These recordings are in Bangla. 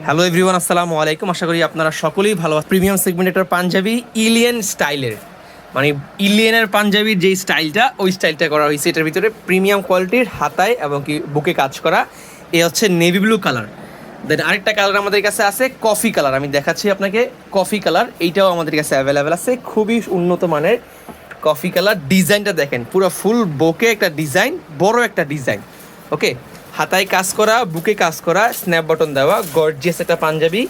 হ্যালো এভরিওয়ান, আসসালামু আলাইকুম। আশা করি আপনারা সকলেই ভালো আছেন। প্রিমিয়াম সেগমেন্টের পাঞ্জাবি ইলিয়ান স্টাইলের, মানে ইলিয়ানের পাঞ্জাবির যেই স্টাইলটা, ওই স্টাইলটা করা হয়েছে। এটার ভিতরে প্রিমিয়াম কোয়ালিটির হাতায় এবং কি বুকে কাজ করা। এ হচ্ছে নেভি ব্লু কালার। দেন আরেকটা কালার আমাদের কাছে আছে কফি কালার। আমি দেখাচ্ছি আপনাকে কফি কালার, এইটাও আমাদের কাছে অ্যাভেলেবেল আছে। খুবই উন্নত মানের কফি কালার। ডিজাইনটা দেখেন, পুরো ফুল বুকে একটা ডিজাইন, বড় একটা ডিজাইন। ওকে, হাতায় কাজ করা, বুকে কাজ করা, স্ন্যাপ বাটন দেওয়া গর্জিয়াস একটা পাঞ্জাবি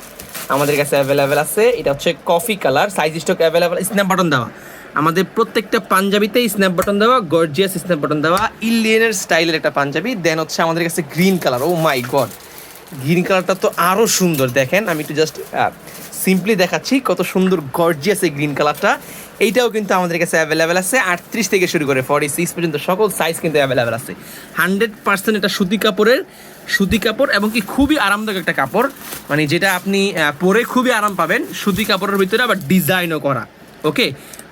আমাদের কাছে অ্যাভেলেবেল আছে। এটা হচ্ছে coffee colour, size stock available, snap button দেওয়া। আমাদের প্রত্যেকটা পাঞ্জাবিতেই স্ন্যাপ বাটন দেওয়া, গর্জিয়াস স্ন্যাপ বাটন দেওয়া, ইলিয়ানের স্টাইলের একটা পাঞ্জাবি। দেন হচ্ছে আমাদের কাছে green colour. Oh my god, green কালারটা তো আরও সুন্দর। দেখেন, আমি একটু জাস্ট সিম্পলি দেখাচ্ছি কত সুন্দর গর্জিয়াস এই গ্রিন কালারটা। এইটাও কিন্তু আমাদের কাছে অ্যাভেলেবেল আছে। 38 থেকে শুরু করে 46 পর্যন্ত সকল সাইজ কিন্তু অ্যাভেলেবেল আছে। 100% এটা সুতি কাপড়ের, সুতি কাপড় এবং কি খুবই আরামদায়ক একটা কাপড়, মানে যেটা আপনি পরে খুবই আরাম পাবেন। সুতি কাপড়ের ভিতরে আবার ডিজাইনও করা। ওকে,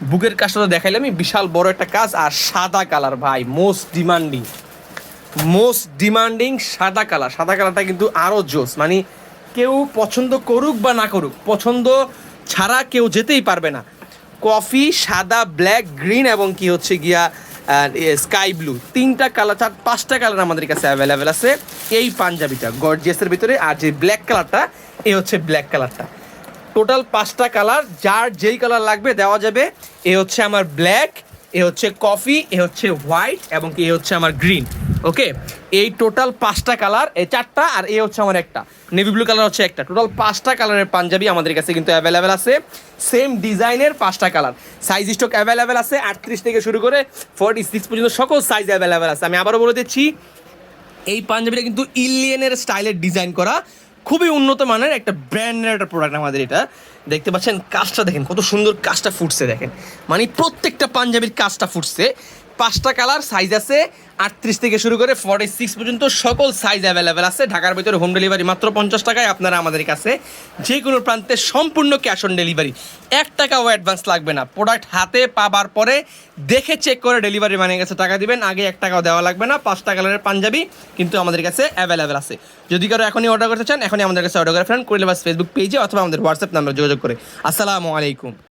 বুকের কাজটা তো দেখাইলাম, আমি বিশাল বড় একটা কাজ। আর সাদা কালার, ভাই মোস্ট ডিমান্ডিং সাদা কালার। সাদা কালারটা কিন্তু আরও জোস, মানে কেউ পছন্দ করুক বা না করুক, পছন্দ ছাড়া কেউ যেতেই পারবে না। কফি, সাদা, ব্ল্যাক, গ্রিন এবং কি হচ্ছে গিয়া স্কাই ব্লু, 3টা কালার, 5টা কালার আমাদের কাছে অ্যাভেলেবেল আছে এই পাঞ্জাবিটা গর্জিয়াসের ভিতরে। আর যে ব্ল্যাক কালারটা, এই হচ্ছে ব্ল্যাক কালারটা। টোটাল 5টা কালার, যার যেই কালার লাগবে দেওয়া যাবে। এ হচ্ছে আমার ব্ল্যাক, এ হচ্ছে কফি, এ হচ্ছে হোয়াইট এবং এ হচ্ছে আমার গ্রিন। ওকে, এই টোটাল 5টা কালার, এই 4টা, আর এ হচ্ছে আমার একটা নেভি ব্লু কালার হচ্ছে একটা। টোটাল 5টা কালারের পাঞ্জাবি আমাদের কাছে কিন্তু অ্যাভেলেবেল আছে। সেম ডিজাইনের 5টা কালার, সাইজ স্টক অ্যাভেলেবেল আছে। 38 থেকে শুরু করে 46 পর্যন্ত সকল সাইজ অ্যাভেলেবেল আছে। আমি আবারও বলে দিচ্ছি, এই পাঞ্জাবিটা কিন্তু ইলিয়ানের স্টাইলের ডিজাইন করা, খুবই উন্নত মানের একটা ব্র্যান্ডের একটা প্রোডাক্ট আমাদের এটা। দেখতে পাচ্ছেন কাজটা, দেখেন কত সুন্দর কাজটা ফুটছে। দেখেন, মানে প্রত্যেকটা পাঞ্জাবির কাজটা ফুটছে। 5টা কালার, সাইজ আছে 38 থেকে শুরু করে 46 পর্যন্ত সকল সাইজ অ্যাভেলেবেল আছে। ঢাকার ভিতরে হোম ডেলিভারি মাত্র 50 টাকায়। আপনারা আমাদের কাছে যে কোনো প্রান্তে সম্পূর্ণ ক্যাশ অন ডেলিভারি, 1 টাকাও অ্যাডভান্স লাগবে না। প্রোডাক্ট হাতে পাবার পরে দেখে চেক করে ডেলিভারি ম্যানের কাছে টাকা দিবেন, আগে 1 টাকাও দেওয়া লাগবে না। 5টা কালারের পাঞ্জাবি কিন্তু আমাদের কাছে অ্যাভেলেবেল আছে। যদি কারো এখনই অর্ডার করতে চান, এখনই আমাদের কাছে অর্ডার করে ফেলেন, ফেসবুক পেজে অথবা আমাদের হোয়াটসঅ্যাপ নাম্বারে যোগাযোগ করে। আসসালামু আলাইকুম।